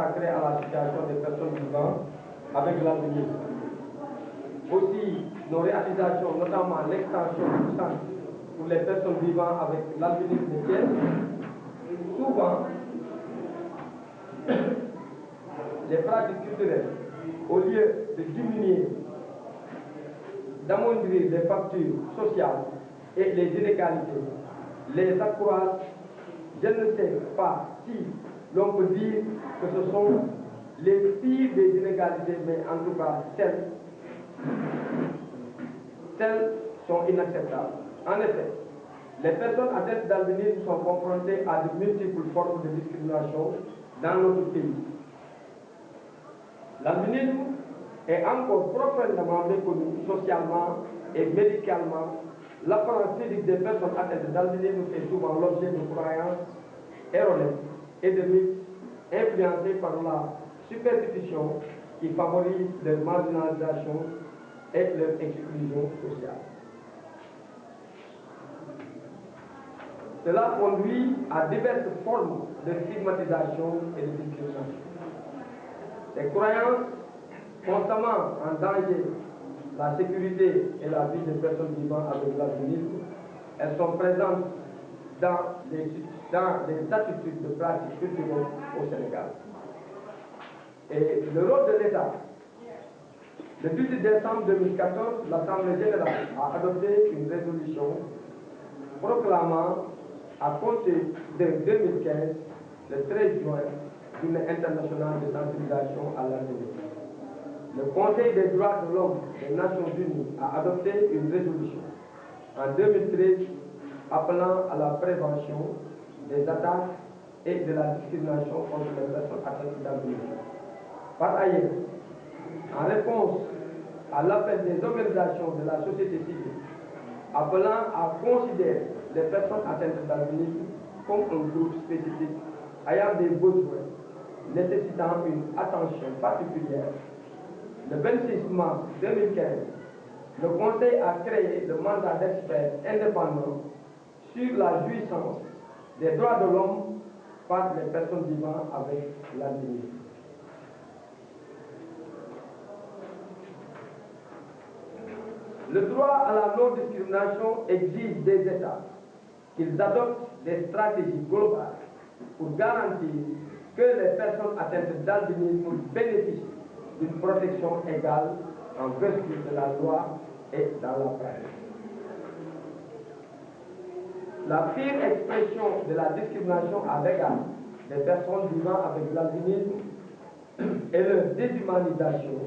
consacrée à la situation des personnes vivant avec l'albinisme. Aussi, nos réalisations, notamment l'extension du centre pour les personnes vivant avec l'albinisme de Thiès, souvent, les pratiques culturelles, au lieu de diminuer, d'amoindrir les factures sociales et les inégalités, les accroissent. Je ne sais pas si l'on peut dire que ce sont les pires des inégalités, mais en tout cas, celles sont inacceptables. En effet, les personnes atteintes d'albinisme sont confrontées à de multiples formes de discrimination dans notre pays. L'albinisme est encore profondément méconnu socialement et médicalement. L'apparence physique des personnes atteintes d'albinisme est souvent l'objet de croyances erronées et de mythes influencés par la superstition qui favorise leur marginalisation et leur exclusion sociale. Cela conduit à diverses formes de stigmatisation et de discrimination. Les croyances constamment en danger la sécurité et la vie des personnes vivant avec l'albinisme, elles sont présentes dans les attitudes de pratique culturelle au Sénégal. Et le rôle de l'État. Le 18 décembre 2014, l'Assemblée générale a adopté une résolution proclamant à compter de 2015, le 13 juin, Journée internationale de sensibilisation à l'albinisme. Le Conseil des droits de l'homme des Nations Unies a adopté une résolution en 2013 appelant à la prévention des attaques et de la discrimination contre les personnes atteintes d'albinisme. Par ailleurs, en réponse à l'appel des organisations de la société civile appelant à considérer les personnes atteintes d'albinisme comme un groupe spécifique ayant des besoins nécessitant une attention particulière, le 26 mars 2015, le Conseil a créé le mandat d'experts indépendants sur la jouissance des droits de l'homme par les personnes vivant avec l'albinisme. Le droit à la non-discrimination exige des États qu'ils adoptent des stratégies globales pour garantir que les personnes atteintes d'albinisme bénéficient d'une protection égale en vertu de la loi et dans la pratique. La pire expression de la discrimination à l'égard des personnes vivant avec l'albinisme est leur déshumanisation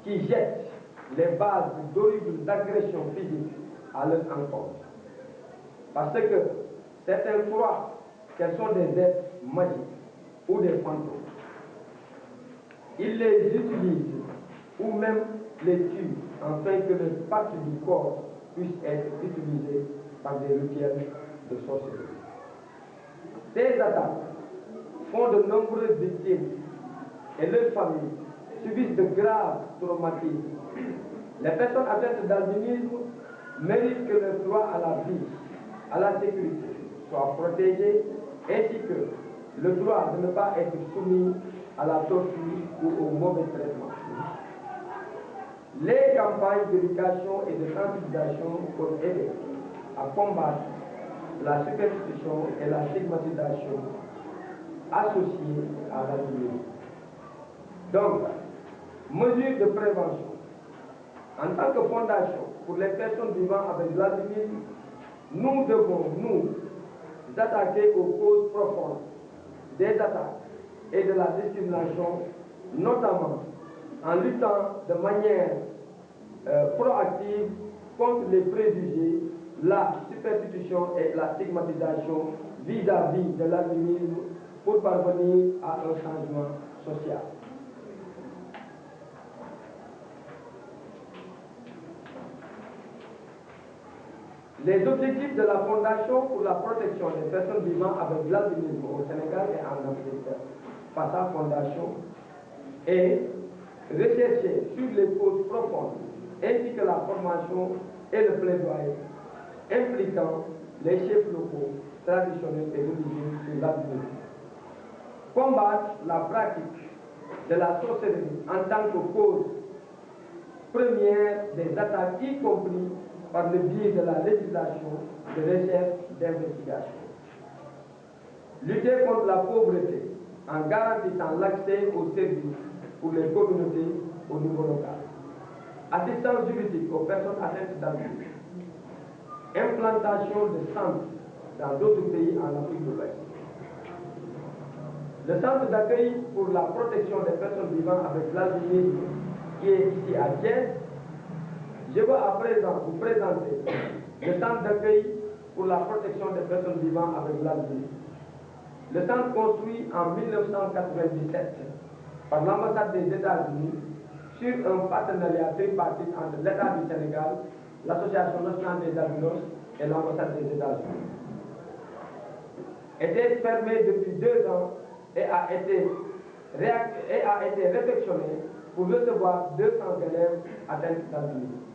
qui jette les bases d'horribles agressions physiques à leur encontre. Parce que certains croient qu'elles sont des êtres magiques ou des fantômes. Ils les utilisent ou même les tuent afin que les parties du corps puissent être utilisées par des rituels de sorcellerie. Ces attaques font de nombreuses victimes et leurs familles subissent de graves traumatismes. Les personnes atteintes d'albinisme méritent que leur droit à la vie, à la sécurité soit protégé, ainsi que le droit de ne pas être soumis à la torture ou au mauvais traitement. Les campagnes d'éducation et de sensibilisation peuvent aider à combattre la superstition et la stigmatisation associées à l'albinisme. Donc, mesures de prévention. En tant que fondation pour les personnes vivant avec l'albinisme, nous devons nous attaquer aux causes profondes des attaques et de la discrimination, notamment en luttant de manière proactive contre les préjugés, la superstition et la stigmatisation vis-à-vis de l'albinisme pour parvenir à un changement social. Les objectifs de la Fondation pour la protection des personnes vivant avec l'albinisme au Sénégal et en Afrique, par sa fondation, est rechercher sur les causes profondes ainsi que la formation et le plaidoyer impliquant les chefs locaux, traditionnels et religieux sur l'albinisme. combattre la pratique de la sorcellerie en tant que cause première des attaques, y compris par le biais de la législation, de recherche, d'investigation. Lutter contre la pauvreté en garantissant l'accès aux services pour les communautés au niveau local. Assistance juridique aux personnes atteintes d'abus. Implantation de centres dans d'autres pays en Afrique de l'Ouest. Le centre d'accueil pour la protection des personnes vivant avec l'albinisme qui est ici à Thiès. Je veux à présent vous présenter le centre d'accueil pour la protection des personnes vivant avec l'albinisme. Le centre construit en 1997 par l'ambassade des États-Unis sur un partenariat tripartite entre l'État du Sénégal, l'Association nationale des albinos et l'ambassade des États-Unis. Était fermé depuis 2 ans et a été réfectionné pour recevoir 200 élèves atteints d'albinisme.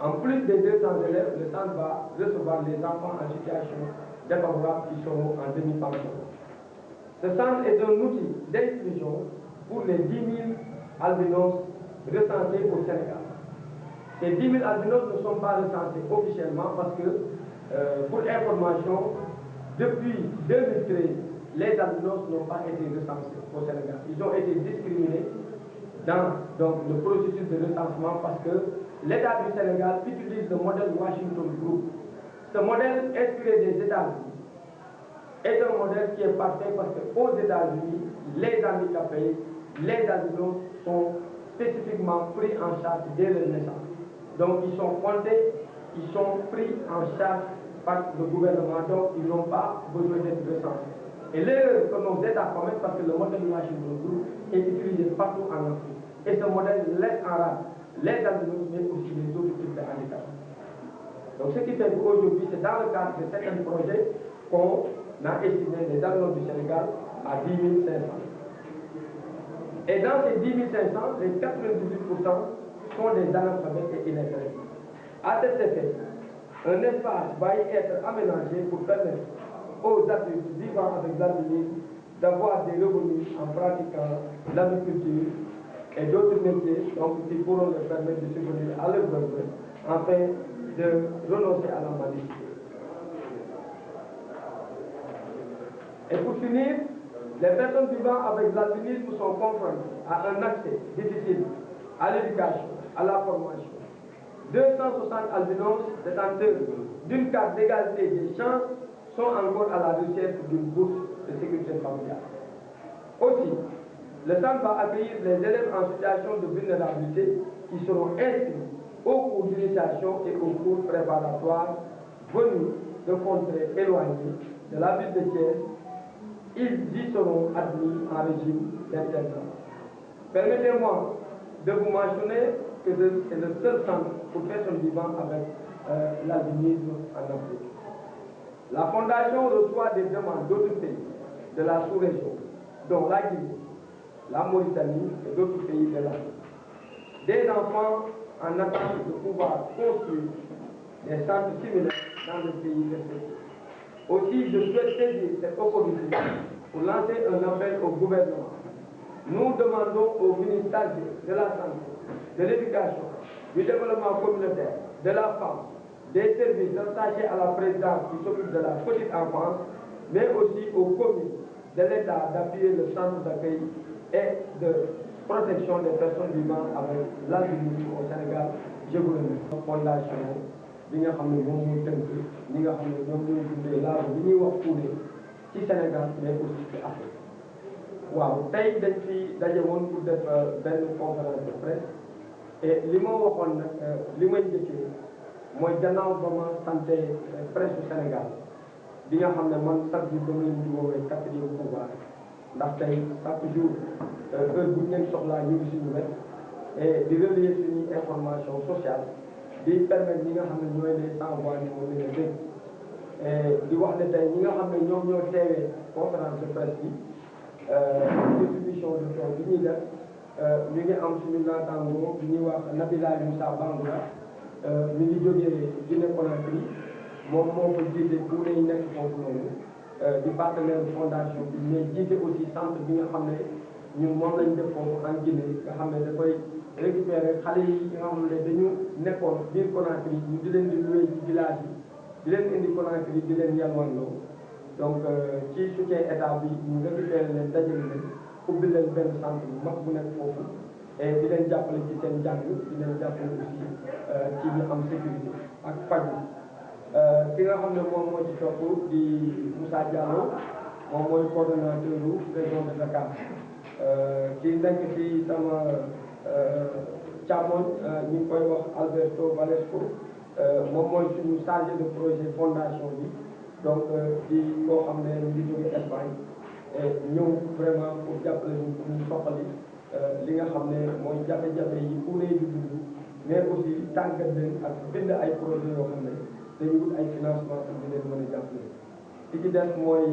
En plus des 200 élèves, le centre va recevoir les enfants en situation défavorable qui seront en demi-pension. Ce centre est un outil d'inclusion pour les 10 000 albinos recensés au Sénégal. Ces 10 000 albinos ne sont pas recensés officiellement parce que, pour information, depuis 2013, les albinos n'ont pas été recensés au Sénégal. Ils ont été discriminés dans le processus de recensement parce que l'État du Sénégal utilise le modèle Washington Group. Ce modèle inspiré des États-Unis est un modèle qui est parfait parce qu'aux États-Unis, les handicapés, les albinos sont spécifiquement pris en charge dès leur naissance. Donc ils sont comptés, ils sont pris en charge par le gouvernement, donc ils n'ont pas besoin d'être recensés. Et l'erreur que nos États commettent, parce que le modèle Washington Group est utilisé partout en Afrique. Et ce modèle laisse en rade les albinos, mais aussi les autres types de handicap. Donc ce qui fait qu'aujourd'hui, c'est dans le cadre de certains projets qu'on a estimé les albinos du Sénégal à 10 500. Et dans ces 10 500, les 98% sont des analphabètes et illettrés. À cet effet, un espace va y être aménagé pour permettre aux adultes vivant avec l'albinisme d'avoir des revenus en pratiquant l'agriculture et d'autres métiers donc, qui pourront leur permettre de subvenir à leurs besoins afin de renoncer à la mendicité. Et pour finir, les personnes vivant avec l'albinisme sont confrontées à un accès difficile à l'éducation, à la formation. 260 albinos détenteurs d'une carte d'égalité des chances sont encore à la recherche d'une bourse de sécurité familiale. Aussi, le centre va accueillir les élèves en situation de vulnérabilité qui seront inscrits aux cours d'initiation et aux cours préparatoires venus de contrées éloignées de la ville de Thiès. Ils y seront admis en régime d'internat. Permettez-moi de vous mentionner que c'est le seul centre pour personnes vivant avec l'albinisme en Afrique. La Fondation reçoit des demandes d'autres pays de la sous-région, dont la Guinée, la Mauritanie et d'autres pays de l'Afrique. Des enfants en attente de pouvoir construire des centres similaires dans le pays respectifs. Aussi, je souhaite saisir cette opportunité pour lancer un appel au gouvernement. Nous demandons au ministère de la Santé, de l'Éducation, du Développement communautaire, de la femme, des services attachés à la présidence qui s'occupe de la petite enfance, mais aussi aux communes de l'État d'appuyer le centre d'accueil et de protection des personnes vivant avec l'albinisme au Sénégal. Je vous remercie. Fondation bi nga xam ne moom mooy tënk ñi nga xam ne ñoom ñooy dundee laago bi ñuy wax puudar ci Sénégal mais aussi ci Afrique. waaw tey dañ fi daje woon pour def benn conférence de presse et li ma waxoon nag li may njëkkee mooy gannaaw ba ma santé presse du Sénégal bi nga xam ne man chaque jour dama leen di woowee quatrième pouvoir ndax tey chaque jour heure bu ñu leen soxlaa ñu ngi suñu wet et di relayer suñuy information sociale di permettre ñi nga xam ne ñooy les sans voix ñu mën leen a dégg et di wax ne tey ñi nga xam ne ñoom ñoo teewee conférence de presse bi distribution de tool bi ñuy def ñu ngi am suñu naataango bi ñuy wax Nabila Moussa Bangoura mi ngi jógee Guinée Conakry moom moo ko jiite bu lay nekk foofu noonu di partenaire fondation bi mais jiite aussi centre bi nga xam ne ñun moom lañ def foofu en Guinée nga xam ne dafay récupérer xale yi nga xam ne dañu nekkoon biir Conakry ñu di leen di loué ci village yi di leen indi Conakry di leen yalwaanloo donc ci soutien état bi ñu récupérer leen dajale leen ubbi leen benn centre bu mag bu nekk foofu et di leen jàppale ci seen jàng di leen jàppale aussi ci ñu am sécurité ak faju ki nga xam ne moom moo ci topp di Moussa Diallo moom mooy coordonnateur région de Dakar ki nekk ci sama càmmoñ ñu ngi koy wax Alberto Valesco moom mooy suñu chargé de projet fondation bi donc di koo xam ne ñu ngi jóge Espagne et ñëw vraiment pour jàppale ñu pour ñu soxali li nga xam ne mooy jafe-jafe yi pour di dund mais aussi tàggat leen ak bind ay projet yoo xam ne dañu wut ay financement pour di leen mën a jàppale. ki ci des mooy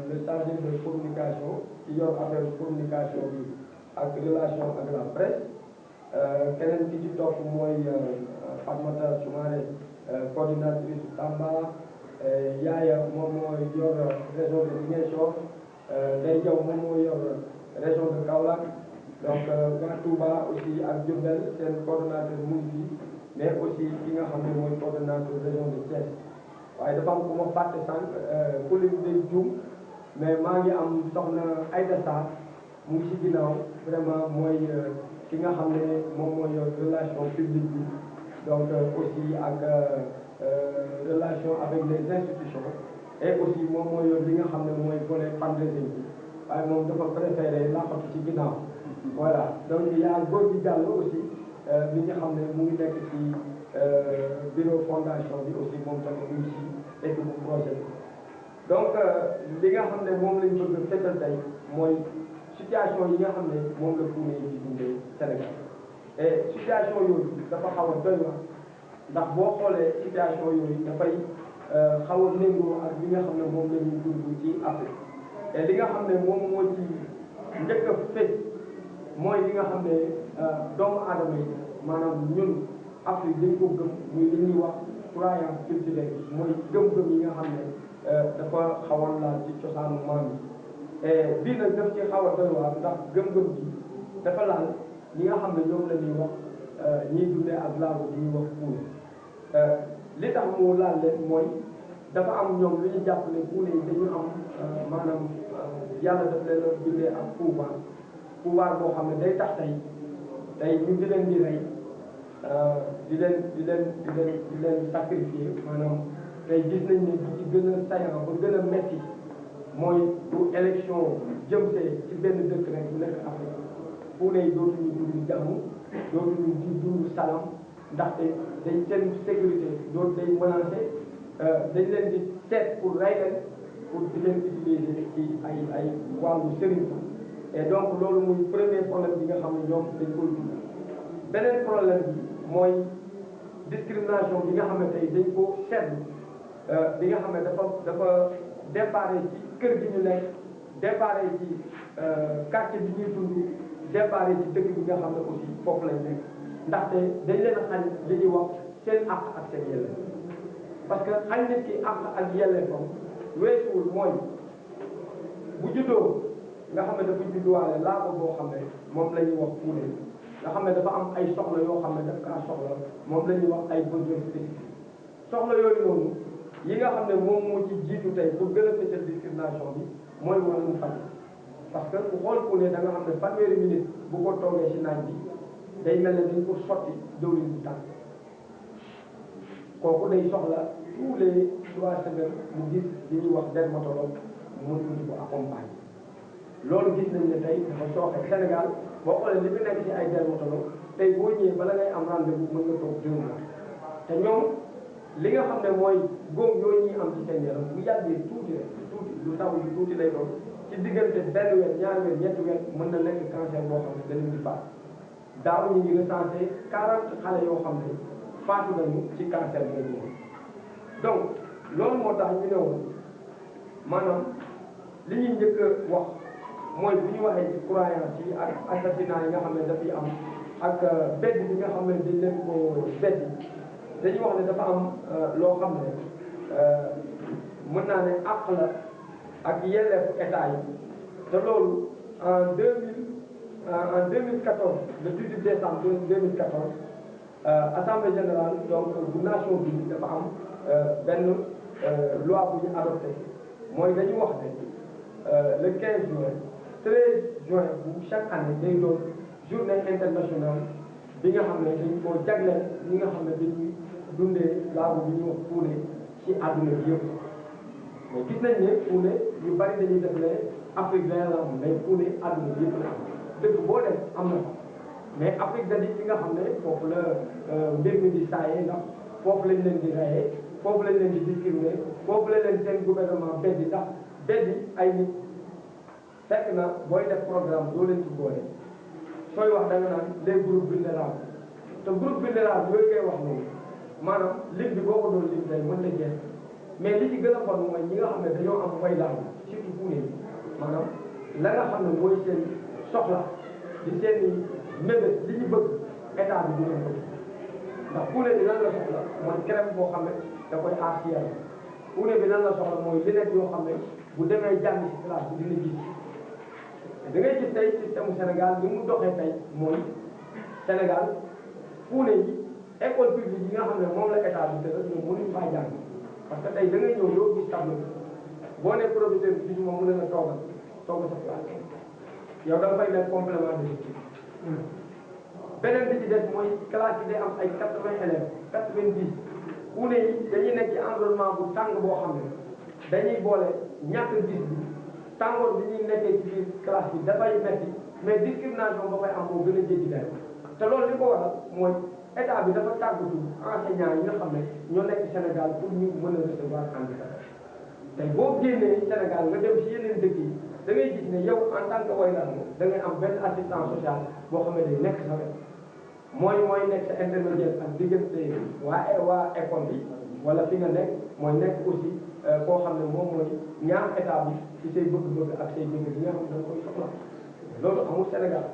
le chargé de communication ci yor affaire communication bi ak relation ak la presse keneen ki ci topp mooy Fatmata Soumaré coordinatrice Tamba Yaaya moom mooy yor région de Ziguinchor Ndeye Diaw moom mooy yor région de Kaolack donc waa Touba aussi ak Diourbel seen coordonnateur mu ngi fi mais aussi ki nga xam ne mooy coordonnateur région de Thiès waaye dafa am ku ma fàtte sànq police day juum mais maa ngi am soxna Aïda Sarr mu ngi si ginnaaw vraiment mooy ki nga xam ne moom mooy yor relation publique bi donc aussi ak relation avec les institutions et aussi moom mooy yor li nga xam ne mooy volet fundraising bi waaye moom dafa préféré laqatu ci ginnaaw voilà donc y a Gorgui Diallo aussi bi nga xam ne mu ngi nekk ci bureau fondation bi aussi moom tamit mu ngi ci équipe bu projet bi donc li nga xam ne moom lañ bëgg fetal tey mooy situation yi nga xam ne moom la Founé yi di dundee Sénégal et situation yooyu dafa xaw a doy waar ndax boo xoolee situation yooyu dafay xaw a méngoo ak li nga xam ne moom la ñuy dund ci Afrique et li nga xam ne moom moo ci njëkk a fekk mooy li nga xam ne doomu aadama yi maanaam ñun Afrique dañ ko gëm muy li ñuy wax croyance culturelle mooy gëm-gëm yi nga xam ne dafa xawoon laal ci cosaanu maam yi et bii nag daf ci xaw a doy waar ndax gëm-gëm bi dafa laal ñi nga xam ne ñoom la ñuy wax ñiy dundee ak laago bi ñuy wax Founé li tax mu laal leen mooy dafa am ñoom lu ñu jàpp ne Founé yi dañu am maanaam yàlla daf leen a bindee ak pouvoir boo xam ne day tax tey ñu di leen di rey di leen sacrifier maanaam tey gis nañ ne bi ci gën a saillant ba gën a metti mooy bu élection jëm see ci benn dëkk rek bu nekk Afrique Founé yi dootuñu dund jàmm dootuñu di dund salam ndaxte dañ seen sécurité dootu day menacé dañ leen di seet pour rey leen pour di leen utiliser ci ay wàllu sëriñ et donc loolu muy premier problème bi nga xam ne ñoom dañ koy dund beneen problème bi mooy discrimination bi nga xam ne tey dañ ko seetlu bi nga xam ne dafa déparé ci kër gi ñu nekk déparé ci quartier bi ñuy dund déparé ci dëkk bi nga xam ne aussi foofu lañ nekk ndaxte dañ leen a xañ li ñuy wax seen àq ak seen yelleef parce que xañ nit ki àq ak yelleefam weesuwul mooy bu juddoo nga xam ne dafa judduwaale laago boo xam ne moom la ñuy wax Founé nga xam ne dafa am ay soxla yoo xam ne daf kaa soxla moom la ñuy wax ay besoins spécifiques soxla yooyu noonu yi nga xam ne moom moo ci jiitu tey pour gën a fësal discrimination bi mooy wàllum faj parce que ku xool Founé da nga xam ne fanweeri minute bu ko toogee si naaj bi day mel ne dañ ko sotti dëwlin bu tànk kooku day soxla tous les 3 semaines mu gis li ñuy wax dermatologue mu mën ko accompagner loolu gis nañ ne tey dafa sooxe Sénégal boo xoolee li fi nekk ci ay dermatologue tey boo ñëwee bala ngay am rendez-vous mën nga toog 2 mois te ñoom li nga xam ne mooy góom yooyu ñuy am ci seen yaram bu yàggee tuuti rek tuuti lu taw lu tuuti lay doon ci diggante benn weer ñaari weer ñetti weer mën na nekk cancer boo xam ne dañu di faat daaw ñu ngi recensé 40 xale yoo xam ne faatu nañu ci cancer boobu donc loolu moo tax ñu ne woon maanaam li ñuy njëkk a wax mooy bu ñu waxee ci croyance yi ak assassinat yi nga xam ne dafay am ak bedd bi nga xam ne dañ leen ko bedd dañuy wax ne dafa am loo xam ne mën naa ne àq la ak yelleefu état yi te loolu en 2014 le 18 décembre 2014 assemblée générale donc bu nation bi dafa am benn loi bu ñu adopté mooy dañu wax ne le 15 juin 13 juin bu chaque année day doon journée internationale bi nga xam ne dañ koo jagleel ñi nga xam ne dañuy dundee laabu bi ñuy wax puune ci àdduna bi yëpp mais gis nañ ne puune yu bari dañuy def ne Afrique la am mais puune àdduna bi yëpp la am dëkk boo dem am na mais Afrique da di fi nga xam ne foofu la mbir mi di saayee ndax foofu lañ leen di rayee foofu lañ leen di discriminer foofu la leen seen gouvernement beddi ndax beddi ay nit fekk na booy def programme doo leen ci boole sooy wax da nga naan les groupes vulnérables te groupe vulnérable yooyu ngay wax noonu maanaam lim bi boo ko doon lim day mën na jeex mais li ci gën a bon mooy ñi nga xam ne dañoo am way laal surtout puune yi maanaam la nga xam ne mooy seen soxla di seen i mébét li ñu bëgg état bi du leen ko ndax puune bi lan la soxla mooy crème boo xam ne da koy aar si yaram puune bi lan la soxla mooy lunette yoo xam ne bu demee jàng si classe bi dina gis da ngay gis tey système Sénégal ni mu doxee tey mooy Sénégal puune yi école publique yi nga xam ne moom la état bi tëral ñoom mënuñ faa jàng parce que tey da ngay ñëw doo gis tableau boo nee professeur bi fii moom mën na la toogal sa place yow da nga fay nekk complément de l'étude beneen bi ci des mooy classe yi day am ay 80 élèves 90 puune yi dañuy nekk ci environnement bu tàng boo xam ne dañuy boole ñàkk gis bi tàngoor bi ñuy nekkee ci biir classe bi dafay metti mais discrimination ba fay am moo gën a jéggi day te loolu li ko waral mooy état bi dafa tàggatu enseignants yi nga xam ne ñoo nekk Sénégal pour ñu mën a recevoir handicap tey boo génnee Sénégal nga dem si yeneen dëkk yi da ngay gis ne yow en tant que waylaan da ngay am benn assistance sociale boo xam ne day nekk sa wet mooy nekk sa intermédiaire ak diggante waa école bi wala fi nga nekk mooy nekk aussi koo xam ne moom mooy ñaax état bi ci say bëgg-bëgg ak say bëgg yi nga xam ne da nga koy soxla loolu amul Sénégal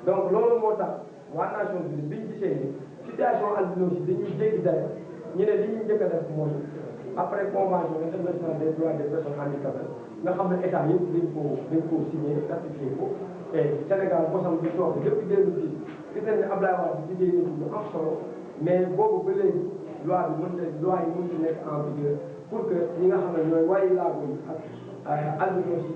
donc loolu moo tax waa nation bi biñ gisee ni situation albinos yi dañuy jéggi dayo ñu ne li ñuy njëkk a def mooy après convention internationale des droits des personnes handicapées nga xam ne état yëpp dañ koo signé ratifié ko et Sénégal bosam bi sooxe depuis 2010 gis nañ ne Abdoulaye Wade liggéey na ci lu am solo mais boobu ba léegi loi yi mën nekk en vigueur pour que ñi nga xam ne ñooy wayi laago yi ak albinos yi